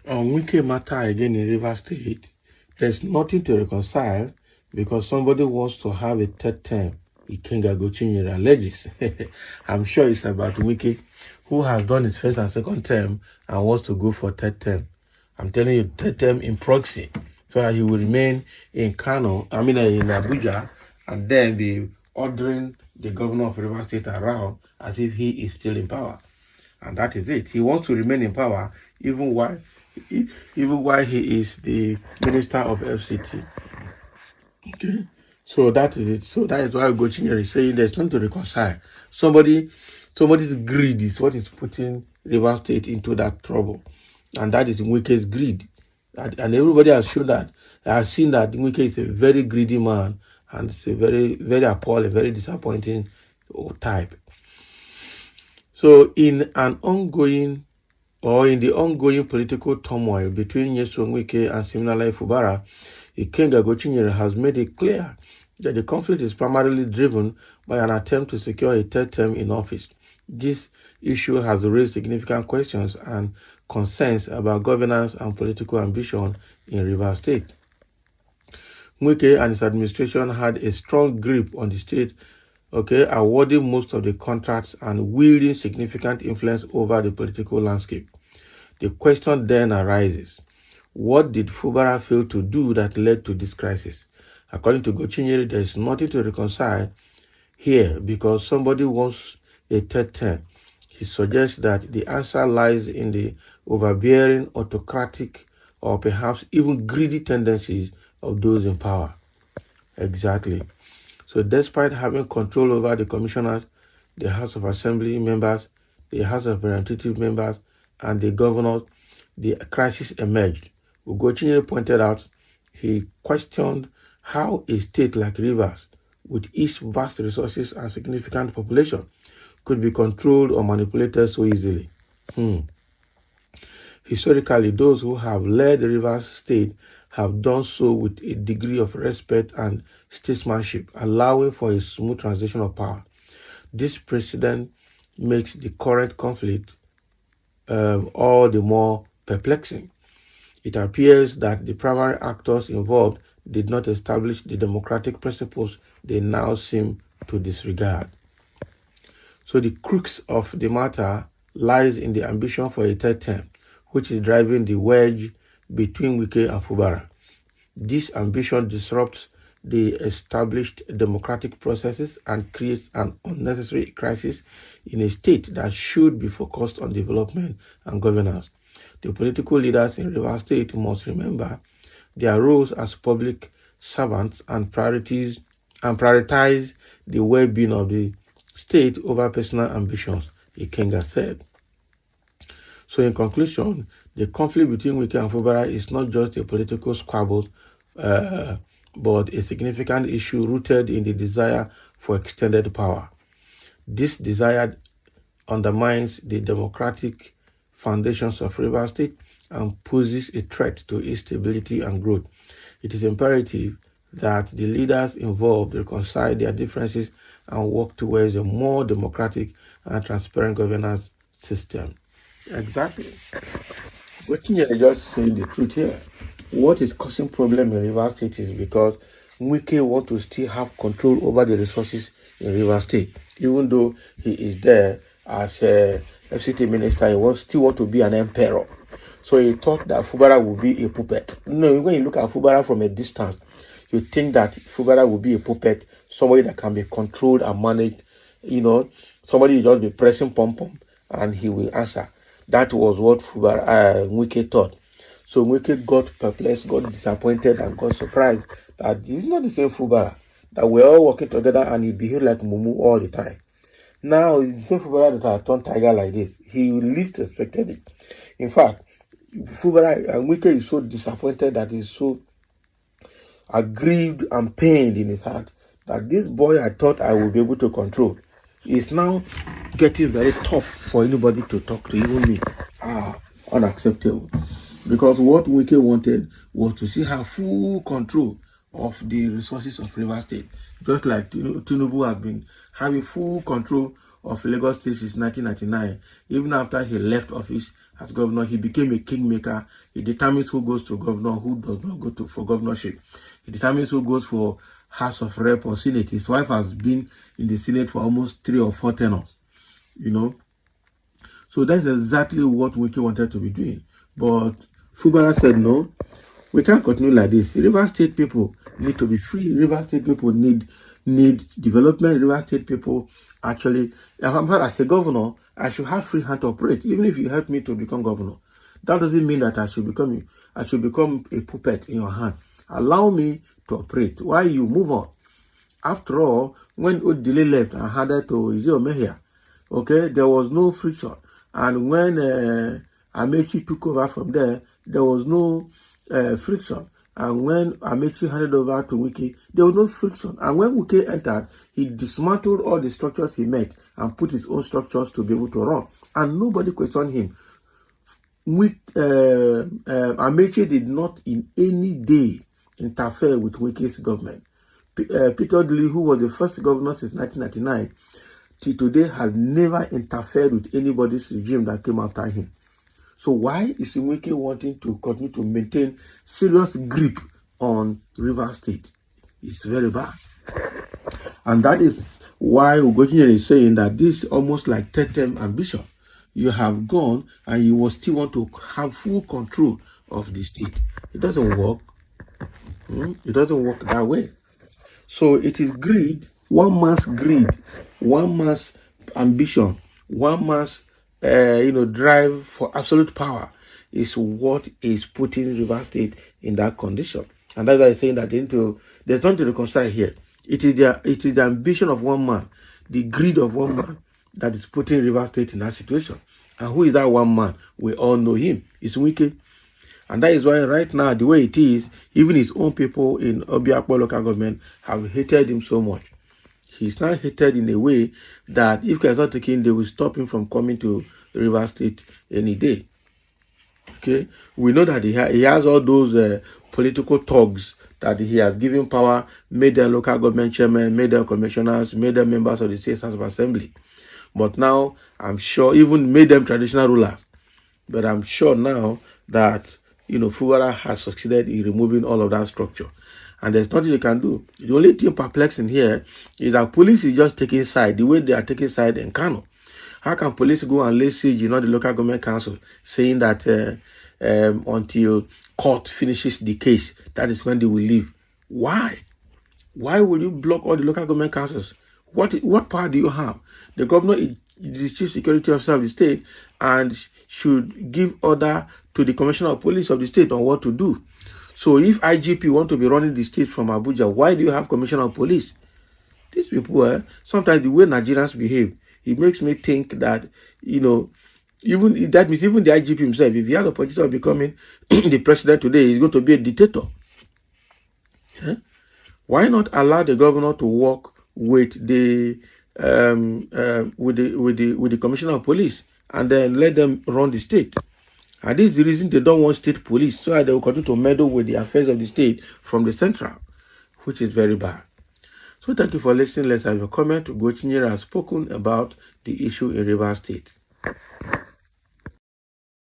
On Wike matter again in River State, there's nothing to reconcile because somebody wants to have a third term. Ikenga go change Alleges. I'm sure it's about Wike, who has done his first and second term and wants to go for third term. I'm telling you, third term in proxy, so that he will remain in in Abuja, and then be ordering the governor of River State around as if he is still in power. And that is it. He wants to remain in power even while he is the minister of FCT. Okay. So that is it. So that is why Gochinyere is saying there's nothing to reconcile. Somebody's greed is what is putting River State into that trouble. And that is Wike's greed. And everybody has seen that Wike is a very greedy man, and it's a very, very appalling, very disappointing type. So in the ongoing political turmoil between Nyesom Wike and similarly Fubar, Ikenga Gochinyere has made it clear that the conflict is primarily driven by an attempt to secure a third term in office. This issue has raised significant questions and concerns about governance and political ambition in Rivers State. Wike and his administration had a strong grip on the state, awarding most of the contracts and wielding significant influence over the political landscape. The question then arises, what did Fubar fail to do that led to this crisis? According to Gochinyere, there is nothing to reconcile here because somebody wants a third term. He suggests that the answer lies in the overbearing, autocratic, or perhaps even greedy tendencies of those in power. Exactly. So despite having control over the commissioners, the House of Assembly members, the House of Representative members, and the governors, the crisis emerged. Gochinyere pointed out, he questioned how a state like Rivers, with its vast resources and significant population, could be controlled or manipulated so easily. Historically, those who have led the Rivers State have done so with a degree of respect and statesmanship, allowing for a smooth transition of power. This precedent makes the current conflict all the more perplexing. It appears that the primary actors involved did not establish the democratic principles they now seem to disregard. So the crux of the matter lies in the ambition for a third term, which is driving the wedge between Wike and Fubar. This ambition disrupts the established democratic processes and creates an unnecessary crisis in a state that should be focused on development and governance. The political leaders in Rivers State must remember their roles as public servants and prioritize the well-being of the state over personal ambitions, Ikenga said. So in conclusion, the conflict between Wike and Fubar is not just a political squabble, but a significant issue rooted in the desire for extended power. This desire undermines the democratic foundations of Rivers State and poses a threat to its stability and growth. It is imperative that the leaders involved reconcile their differences and work towards a more democratic and transparent governance system. Exactly. What you are just saying the truth here. What is causing problem in Rivers State is because Wike wants to still have control over the resources in Rivers State. Even though he is there as a FCT minister, he still want to be an emperor. So he thought that Fubar would be a puppet. No, when you look at Fubar from a distance, you think that Fubar will be a puppet, somebody that can be controlled and managed, somebody will just be pressing pom-pom and he will answer. That was what Wike thought. So Wike got perplexed, got disappointed, and got surprised that this is not the same Fubar, that we're all working together and he behaved like Mumu all the time. Now, it's the same Fubar that had turned tiger like this. He least expected it. In fact, Fubar and Wike is so disappointed that he's so aggrieved and pained in his heart that this boy I thought I would be able to control is now getting very tough for anybody to talk to, even me. Unacceptable. Because what Wike wanted was to see her full control of the resources of Rivers State. Just like Tinubu has been having full control of Lagos State since 1999, even after he left office as governor. He became a kingmaker. He determines who goes to governor, who does not go for governorship. He determines who goes for House of Rep or Senate. His wife has been in the Senate for almost 3 or 4 tenures, you know. So that's exactly what Wike wanted to be doing. But Fubar said, no, we can't continue like this. River State people need to be free. River State people need development. River State people actually, as a governor, I should have free hand to operate, even if you help me to become governor. That doesn't mean that I should become a puppet in your hand. Allow me to operate while you move on. After all, when Odile left and handed to Mehia, okay, there was no friction. And when Amechi took over from there was no friction. And when Amechi handed over to Wike, there was no friction. And when Wike entered, he dismantled all the structures he met and put his own structures to be able to run. And nobody questioned him. Amechi did not in any day interfere with Wike's government. Peter Dili, who was the first governor since 1999, till today has never interfered with anybody's regime that came after him. So why is Wike wanting to continue to maintain serious grip on River State? It's very bad. And that is why Ugochinyere is saying that this is almost like third-term ambition. You have gone and you will still want to have full control of the state. It doesn't work. It doesn't work that way. So it is greed, one man's greed, one man's ambition, one man's drive for absolute power is what is putting River State in that condition. And that's why I'm saying that there's nothing to reconcile here. It is the ambition of one man, the greed of one man that is putting River State in that situation. And who is that one man? We all know him. It's Wike. And that is why right now, the way it is, even his own people in Obiakpo local government have hated him so much. He's not hated in a way that if he's not taken, they will stop him from coming to River State any day. Okay, we know that he has all those political thugs that he has given power, made them local government chairmen, made them commissioners, made them members of the State House of Assembly. But now, I'm sure, even made them traditional rulers. But I'm sure now that Fubar has succeeded in removing all of that structure. And there's nothing they can do. The only thing perplexing here is that police is just taking side, the way they are taking side in Kano. How can police go and lay siege, the local government council, saying that until court finishes the case, that is when they will leave? Why? Why will you block all the local government councils? What power do you have? The governor is the chief security officer of the state and should give order to the commissioner of police of the state on what to do. So if IGP want to be running the state from Abuja, why do you have commissioner of police? These people, sometimes the way Nigerians behave, it makes me think that, even that means even the IGP himself, if he has the opportunity of becoming the president today, he's going to be a dictator. Yeah? Why not allow the governor to work with the commissioner of police and then let them run the state? And this is the reason they don't want state police, so that they will continue to meddle with the affairs of the state from the central, which is very bad. So thank you for listening. Let's have a comment. Ugochinyere has spoken about the issue in River State.